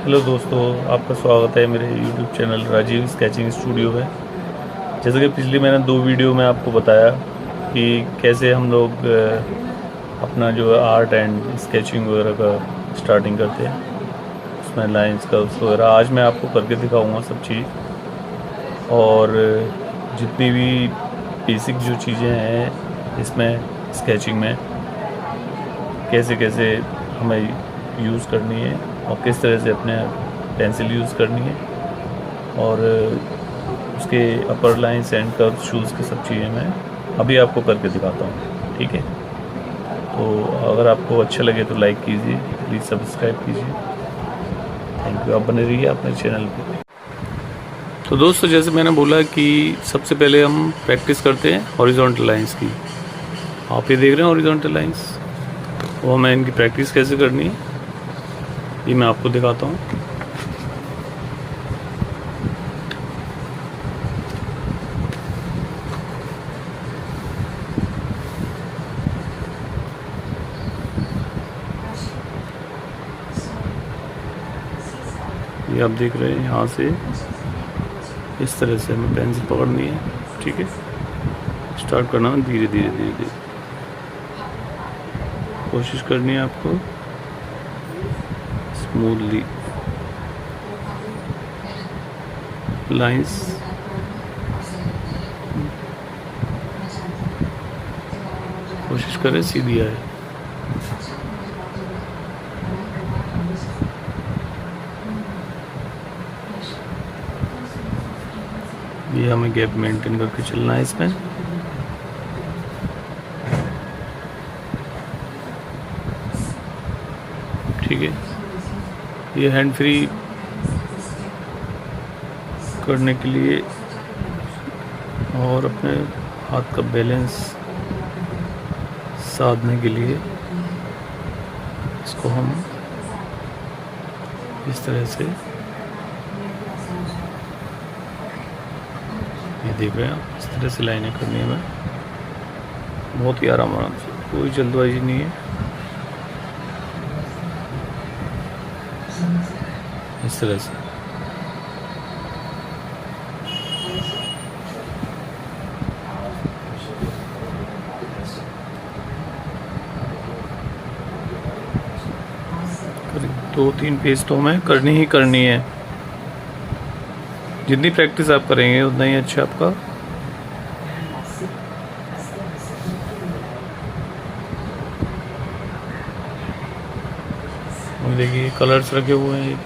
Hello दोस्तों, आपका स्वागत है मेरे YouTube channel Rajiv sketching studio में। जैसे कि पिछली मैंने 2 वीडियो में आपको बताया कि कैसे हम लोग अपना जो आर्ट एंड स्केचिंग वगैरह का स्टार्टिंग करते हैं, उसमें लाइंस का वगैरह। आज मैं आपको करके दिखाऊंगा सब चीज़, और जितनी भी बेसिक जो चीज़ें हैं इसमें स्केचिंग में कैसे कैसे हमें यूज़ करनी है और किस तरह से अपने पेंसिल यूज़ करनी है, और उसके अपर लाइंस एंड कर्व शूज़ की सब चीज़ें मैं अभी आपको करके दिखाता हूँ। ठीक है, तो अगर आपको अच्छा लगे तो लाइक कीजिए, प्लीज़ सब्सक्राइब कीजिए। Thank you. आप बने रहिए अपने चैनल पे। तो दोस्तों, जैसे मैंने बोला कि सबसे पहले हम प्रैक्टिस करते हैं हॉरिजॉन्टल लाइंस की। आप ये देख रहे हैं हॉरिजॉन्टल लाइंस, वो हमें इनकी प्रैक्टिस कैसे करनी है ये मैं आपको दिखाता हूँ। ये आप देख रहे हैं, यहाँ से इस तरह से हमें पेंसिल पकड़नी है। ठीक है, स्टार्ट करना है धीरे धीरे धीरे धीरे, कोशिश करनी है आपको स्मूथली लाइंस कोशिश करें सीधी आए। ये हमें गैप मेंटेन करके चलना है इसमें। ठीक है, ये हैंड फ्री करने के लिए और अपने हाथ का बैलेंस साधने के लिए इसको हम इस तरह से, ये देख रहे हैं आप, इस तरह से लाइनें करनी है। हमें बहुत ही आराम से, कोई जल्दबाजी नहीं है। इस तरह से करीब 2-3 पेज तो हमें करनी ही करनी है। जितनी प्रैक्टिस आप करेंगे उतना ही अच्छा आपका और देखिए कलर्स रखे हुए हैं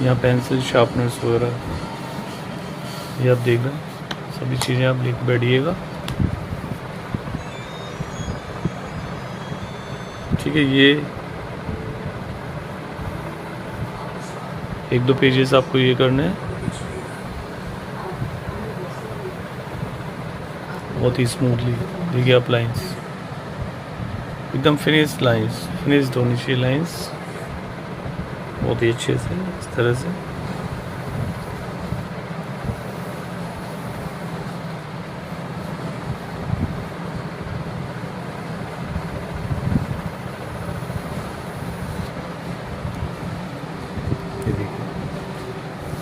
यहाँ, पेंसिल शार्पनर्स वगैरह, ये आप देख रहे हैं। सभी चीज़ें आप लिख बैठिएगा। ठीक है, ये 1-2 पेजेस आपको ये करने हैं, बहुत ही स्मूथली। देखिए आप लाइंस एकदम फिनिश्ड लाइंस, फिनिश्ड होनी चाहिए लाइंस बहुत ही अच्छे से, इस तरह से। ये देखिए,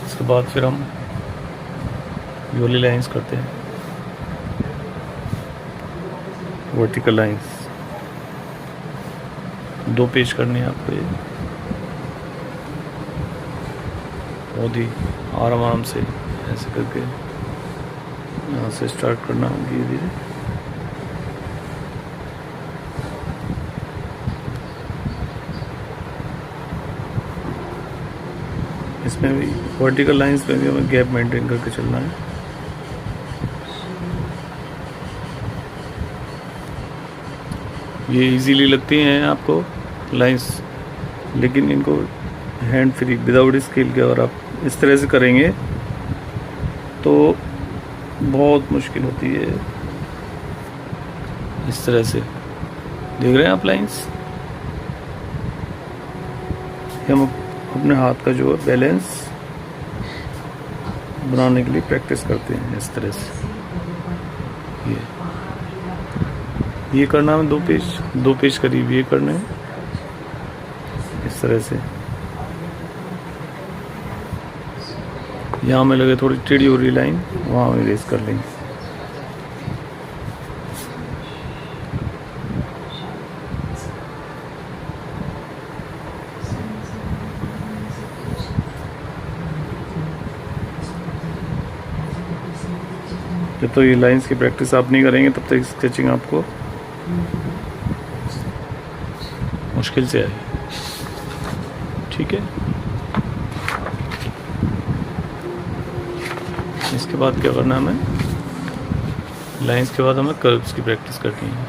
इसके बाद फिर हम ये वाली लाइंस करते हैं, वर्टिकल लाइंस। 2 पेज करनी है आपको। ये बहुत ही आराम से ऐसे करके यहाँ से स्टार्ट करना धीरे धीरे। इसमें भी वर्टिकल लाइंस में भी हमें गैप मेंटेन करके चलना है। ये इजीली लगती हैं आपको लाइंस, लेकिन इनको हैंड फ्री विदाउट स्केल के और आप इस तरह से करेंगे तो बहुत मुश्किल होती है। इस तरह से देख रहे हैं आप लाइंस, हम अपने हाथ का जो है बैलेंस बनाने के लिए प्रैक्टिस करते हैं इस तरह से। ये करना है 2 पेज करीब ये करने हैं इस तरह से। यहाँ में लगे थोड़ी टेढ़ी हो रही लाइन, वहाँ में रेस कर लेंगे। जब तक ये लाइंस की प्रैक्टिस आप नहीं करेंगे तब तक स्केचिंग आपको मुश्किल से आएगी। ठीक है, इसके बाद क्या करना है हमें, लाइंस के बाद हमें कर्व्स की प्रैक्टिस करनी है।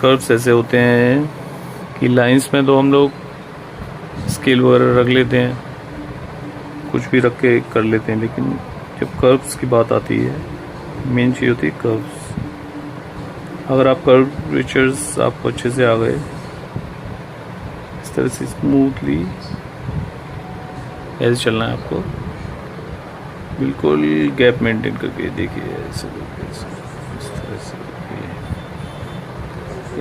कर्व्स ऐसे होते हैं कि लाइंस में तो हम लोग स्केल वगैरह रख लेते हैं, कुछ भी रख के कर लेते हैं, लेकिन जब कर्व्स की बात आती है, मेन चीज़ होती है कर्व्स। अगर आप कर्वेचर्स आपको अच्छे से आ गए, इस तरह से स्मूथली ऐसे चलना है आपको, बिल्कुल गैप मेंटेन करके। देखिए ऐसे इस तरह से,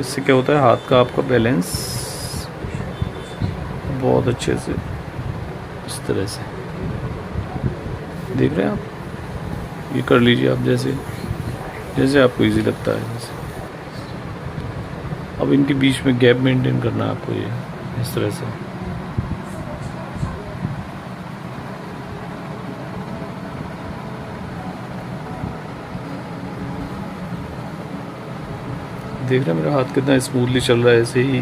इससे क्या होता है, हाथ का आपका बैलेंस बहुत अच्छे से इस तरह से, देख रहे हैं आप, ये कर लीजिए आप जैसे जैसे आपको इजी लगता है वैसे। अब इनके बीच में गैप मेंटेन करना है आपको, ये इस तरह से। देख रहे हैं मेरा हाथ कितना स्मूथली चल रहा है, ऐसे ही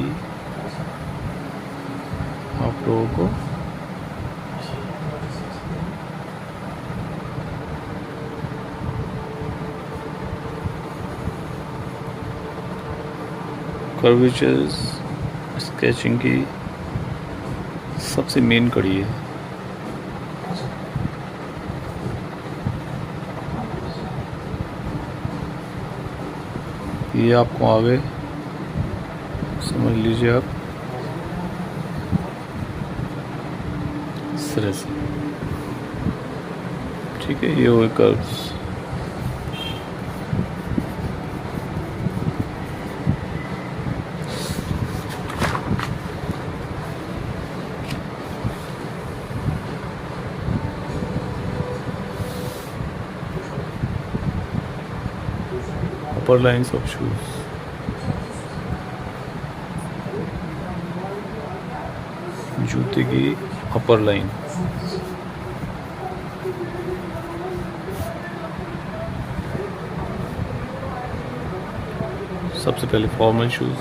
आप लोगों को कर्वेचर्स स्केचिंग की सबसे मेन कड़ी है। ये आपको आगे समझ लीजिए आप इस तरह से। ठीक है, ये हुए curves. upper lines of shoes, जूते की अपर लाइन। सबसे पहले फॉर्मल शूज,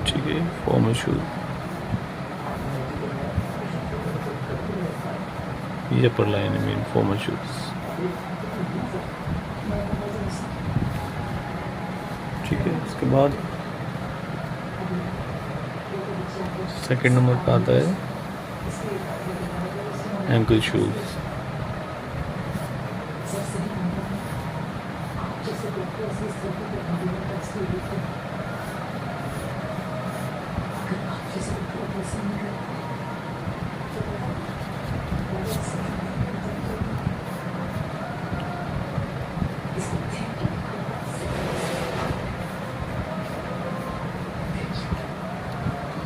ठीक है, फॉर्मल शूज, ये अपर लाइन है मेन फॉर्मल शूज। ठीक है, इसके बाद सेकंड नंबर पे आता है एंकल शूज।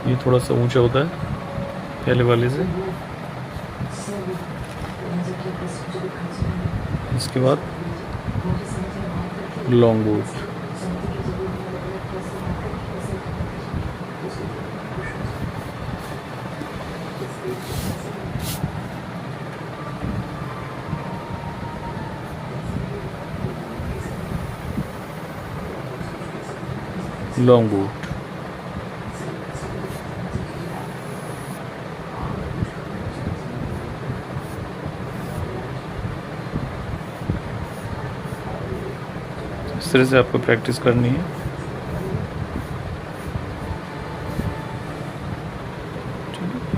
ये थोड़ा सा ऊंचा होता है पहले वाले से। इसके बाद लॉन्ग बूट, लॉन्ग बूट। इस तरह से आपको प्रैक्टिस करनी है।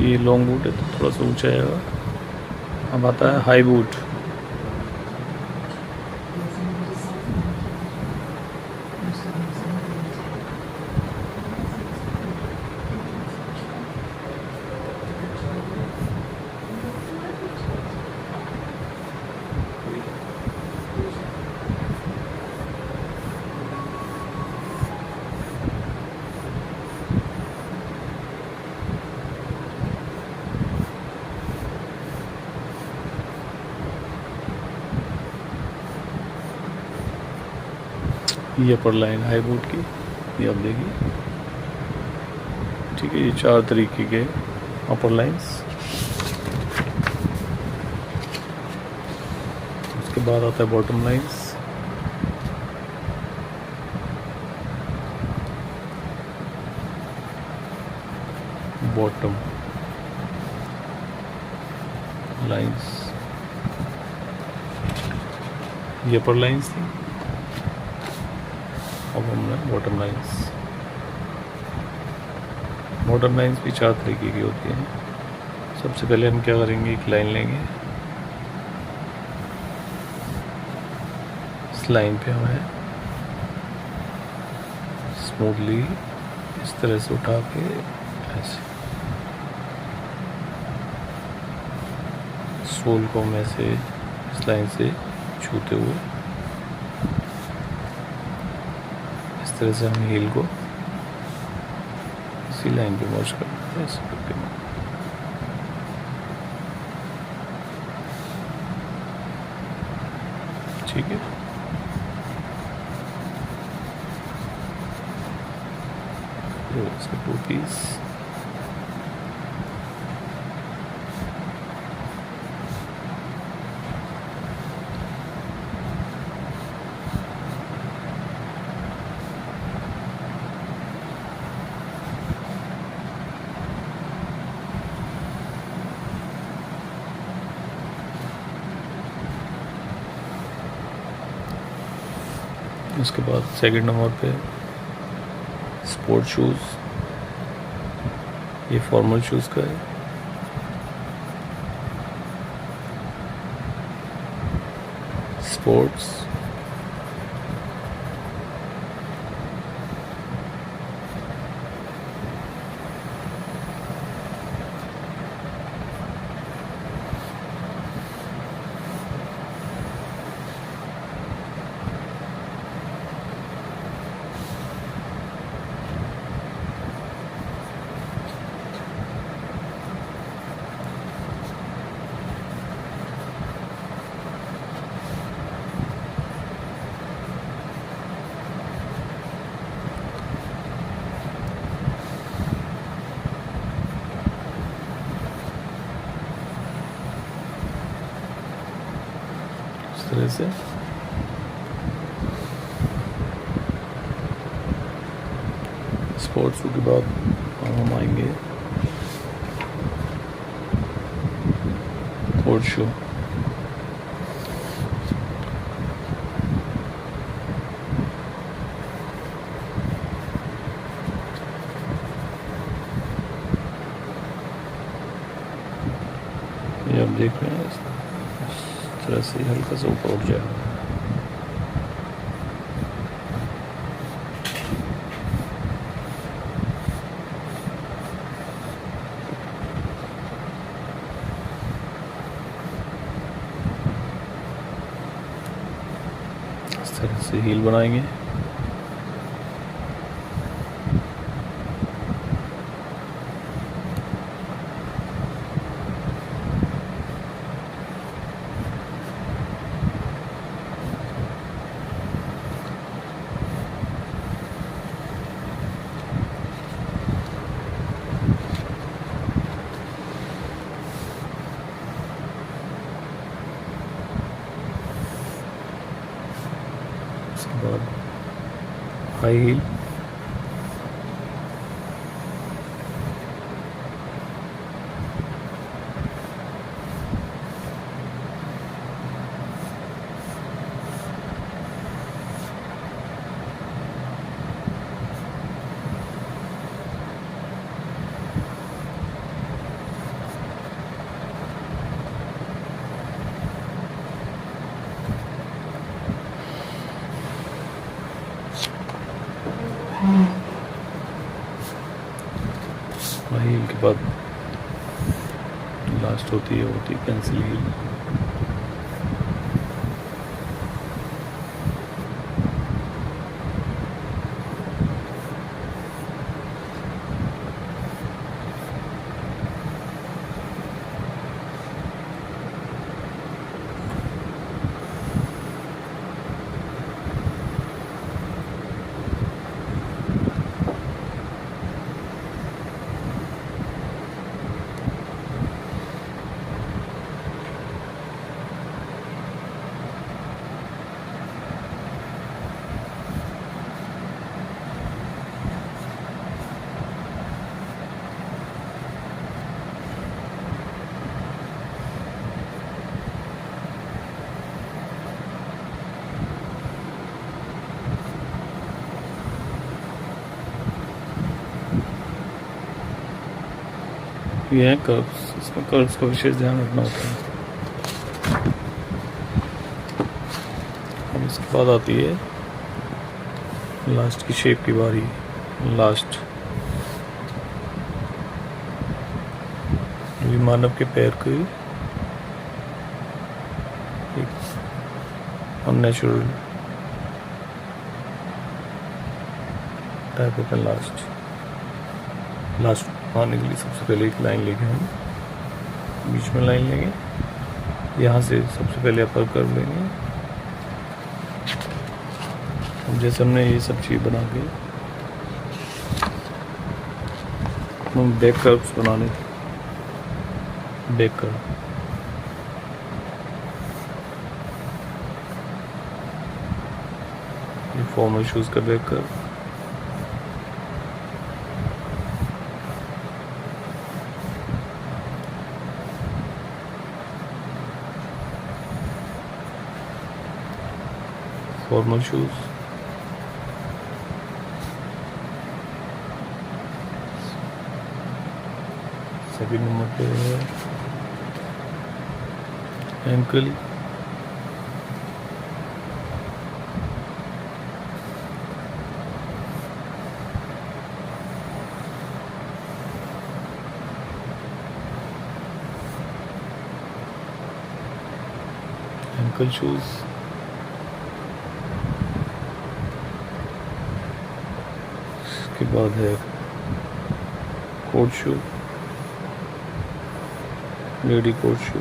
ये लॉन्ग बूट है तो थोड़ा सा ऊंचा आएगा। अब आता है हाई बूट। ये अपर लाइन हाई बूट की, ये आप देखिए। ठीक है, ये 4 तरीके के अपर लाइंस। उसके बाद आता है बॉटम लाइंस। बॉटम लाइंस, ये अपर लाइंस थी। अब हमने बॉटम लाइंस। बॉटम लाइंस भी 4 तरीके की होती हैं। सबसे पहले हम क्या करेंगे, एक लाइन लेंगे। इस लाइन पे हमें स्मूथली इस तरह से उठा के ऐसे सोल को हम ऐसे इस लाइन से छूते हुए इस तरह से हम हील को इसी लाइन पे मर्ज करते हैं ऐसे करके। ठीक है, तो इसका 2 पीस। उसके बाद सेकंड नंबर पे स्पोर्ट शूज़। ये फॉर्मल शूज़ का है। स्पोर्ट्स, तरह से स्पोर्ट्स शू के बाद हम आएंगे कोर्ट शू। ये आप देख रहे हैं इस तरह से हल्का सा ऊपर उठ जाएगा। इस तरह से हील बनाएंगे। उसके बाद हाई हील, हील के बाद लास्ट होती है पेंसिल हील। ये है कर्व्स, इसमें कर्व्स का विशेष ध्यान रखना होता है। अब इसके बाद आती है लास्ट की शेप की बारी। लास्ट ये मानव के पैर की एक अननेचुरल टाइप ऑफ लास्ट आने के लिए सबसे पहले एक लाइन लेंगे हम, बीच में लाइन लेंगे, यहाँ से सबसे पहले अपर कर्व लेंगे। अब जैसे हमने ये सब चीज़ बना के हम बैक कर्व्स बनाने, बैक कर्व ये फॉर्मल शूज़ का back curve. Formal shoes, second number पे है एंकल, एंकल शूज। के बाद है कोट शू, लेडी कोट शू।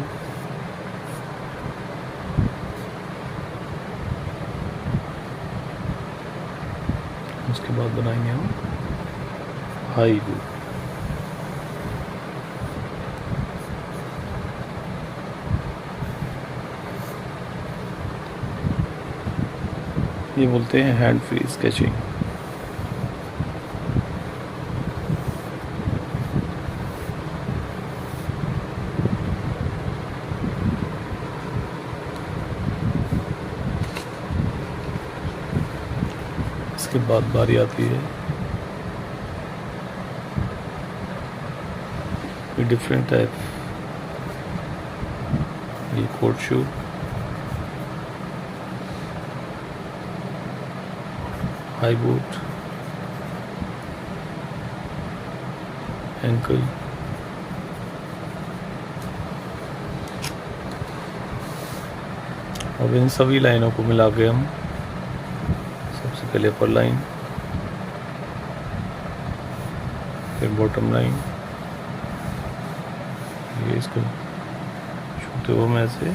उसके बाद बनाएंगे हम हाई बूट। ये बोलते हैं हैंड फ्री स्केचिंग। इसके बाद बारी आती है डिफरेंट टाइप, ये कोट शू, हाई बूट, एंकल, अब इन सभी लाइनों को मिला के हम सबसे पहले अपर लाइन, फिर बॉटम लाइन, ये इसको छूते हुए मैं ऐसे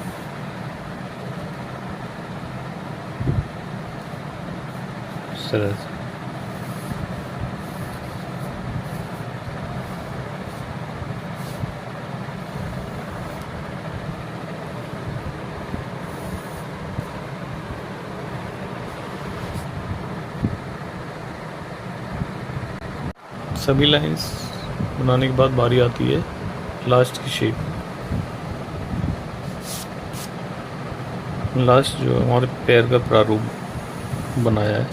इस तरह से सभी लाइंस बनाने के बाद बारी आती है लास्ट की शेप। लास्ट जो हमारे पैर का प्रारूप बनाया है,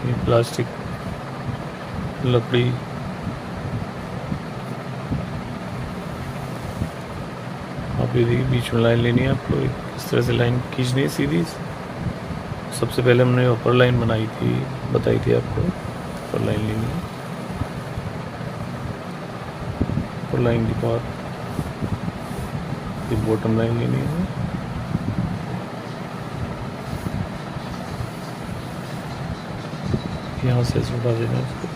ये प्लास्टिक, लकड़ी, आप ये देखिए बीच में लाइन लेनी है आपको, इस तरह से लाइन खींचनी है सीधी। सबसे पहले हमने अपर लाइन बनाई थी, बताई थी आपको, अपर लाइन लेनी है। अपर लाइन के बाद ये बॉटम लाइन लेनी है। यहाँ से उठा देना है इसको।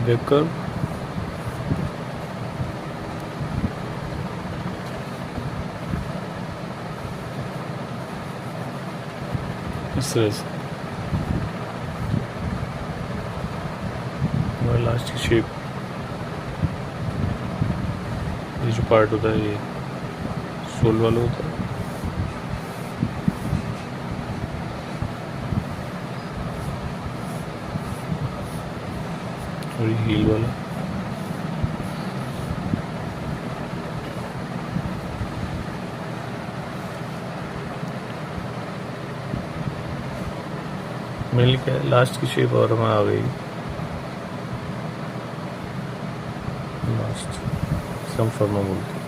बैक कर्व, इस तरह से हमारा लास्ट की शेप, ये जो पार्ट होता है ये सोल वाला होता है। और ये हील वाला। मेनली क्या है, लास्ट की शेप और हमें आ गई। लास्ट सम फॉर्मा बोलते हैं।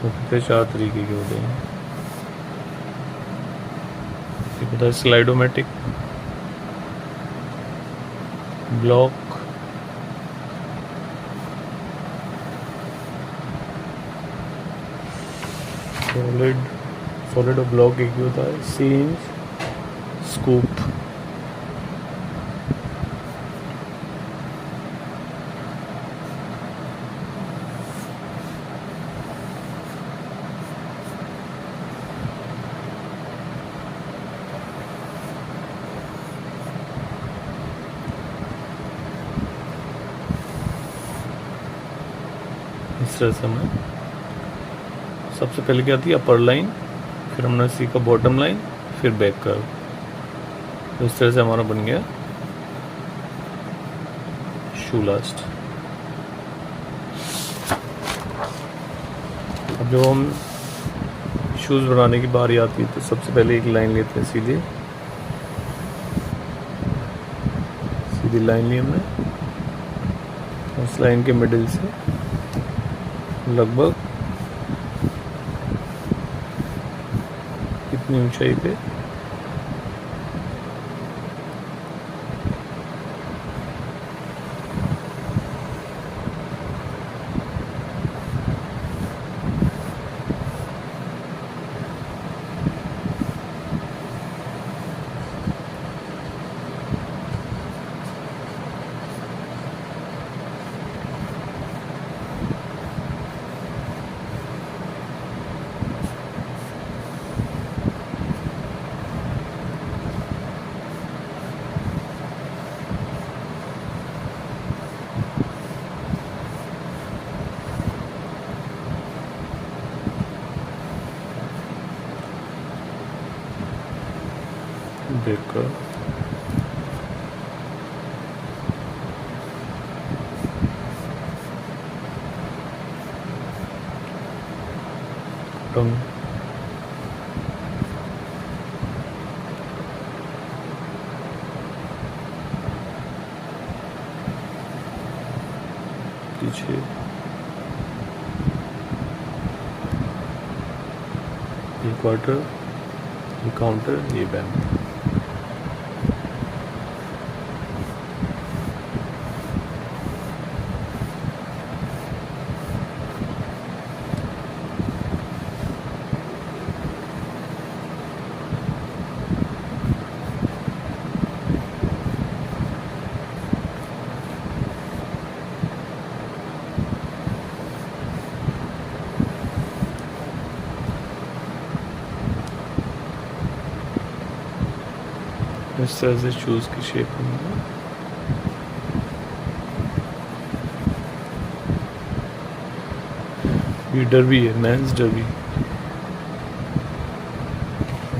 तो कितने 4 तरीके के होते हैं। ये पता है स्लाइडोमेटिक, ब्लॉक, सॉलिड और ब्लॉक एक ही होता है। सीन, स्कूप, इस तरह से हमें सबसे पहले क्या आती है अपर लाइन, फिर हमने सीखा बॉटम लाइन, फिर बैक कर्व। तो इस तरह से हमारा बन गया शू लास्ट। अब जब हम शूज़ बनाने की बारी आती है तो सबसे पहले एक लाइन लेते हैं, सीधी लाइन ली हमने। उस लाइन के मिडिल से लगभग कितनी ऊंचाई पे, देखकर टंग, पीछे ये क्वार्टर, ये काउंटर, ये बैंड। इस तरह से शूज़ की शेप होगी। ये डर्बी है, मेंस डर्बी।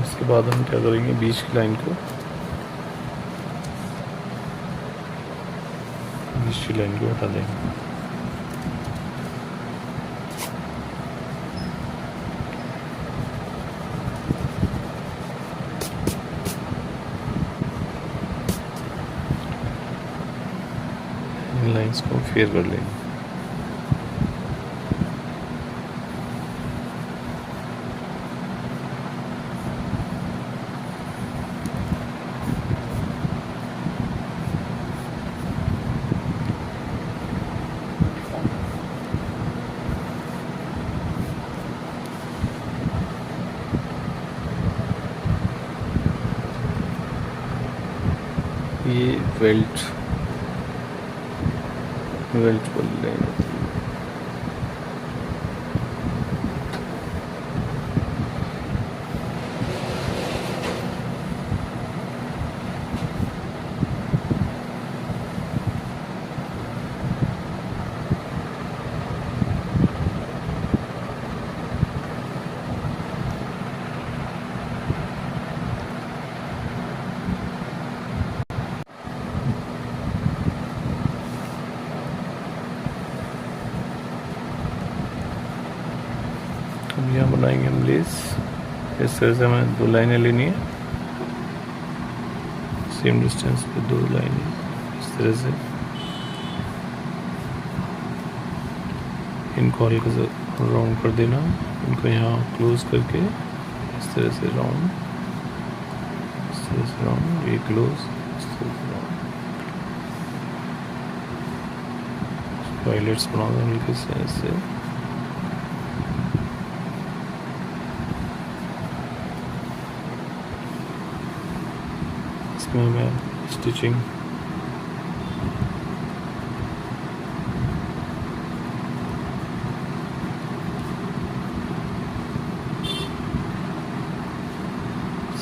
इसके बाद हम क्या करेंगे, बीच की लाइन को, बीच की लाइन को हटा देंगे। इसको फेयर कर लेंगे। ये वेल्ट बोल रहे हैं। अब यहाँ बनाएंगे हम लेस। इस तरह से हमें 2 लाइनें लेनी है, सेम डिस्टेंस पे 2 लाइनें इस तरह से। इनको हल्का राउंड कर देना, इनको यहाँ क्लोज करके इस तरह से राउंड, इस तरह से राउंड, ये क्लोज, इस तरह से राउंड। पायलट्स बना दें हल्के से ऐसे। इसमें मैं स्टिचिंग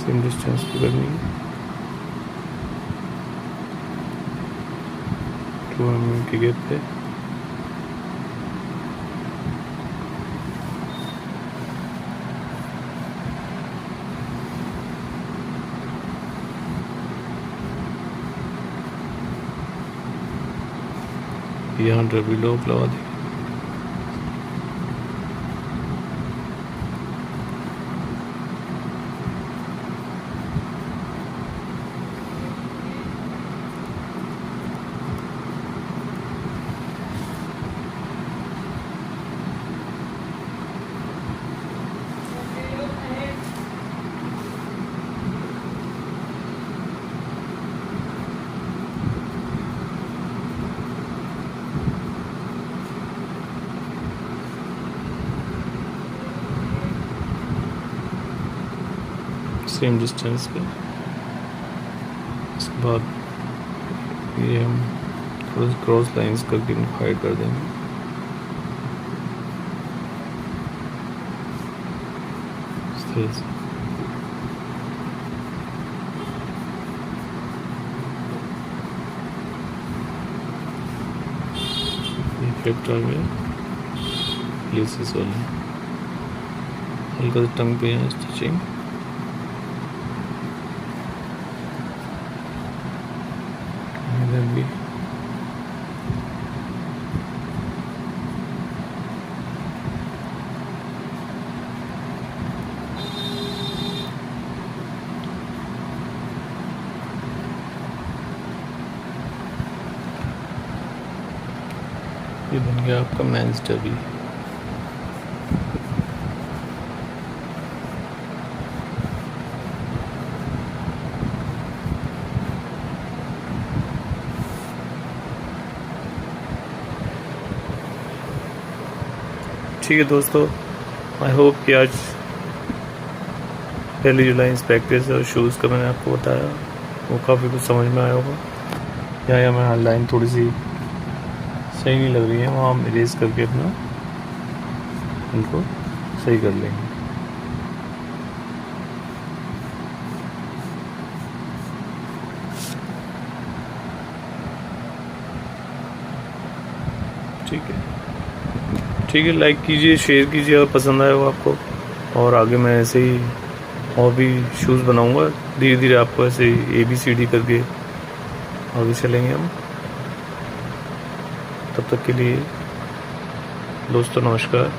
सेम डिस्टेंस पे करनी है, 2 mm के गैप पे। यहाँ डबल लॉक लगा दें। सेम डिस्टेंस पे। इसके बाद ये हम थोड़ा क्रॉस लाइंस करके इनको हाइड कर देंगे। इस तरह से इफेक्टर में लेसेस वाले हल्का सा टंग पे है स्टिचिंग। भी ये बन गया आपका मेंस डबी। ठीक है दोस्तों, आई होप कि आज पहली जो लाइन्स प्रैक्टिस और शूज़ का मैंने आपको बताया वो काफ़ी कुछ समझ में आया होगा। यहाँ मैं लाइन थोड़ी सी सही नहीं लग रही है, वहाँ हम इरेज करके अपना इनको सही कर लेंगे। ठीक है, लाइक कीजिए, शेयर कीजिए अगर पसंद आया हो आपको। और आगे मैं ऐसे ही और भी शूज़ बनाऊंगा, धीरे धीरे आपको ऐसे ही ABCD करके आगे चलेंगे हम। तब तक के लिए दोस्तों नमस्कार।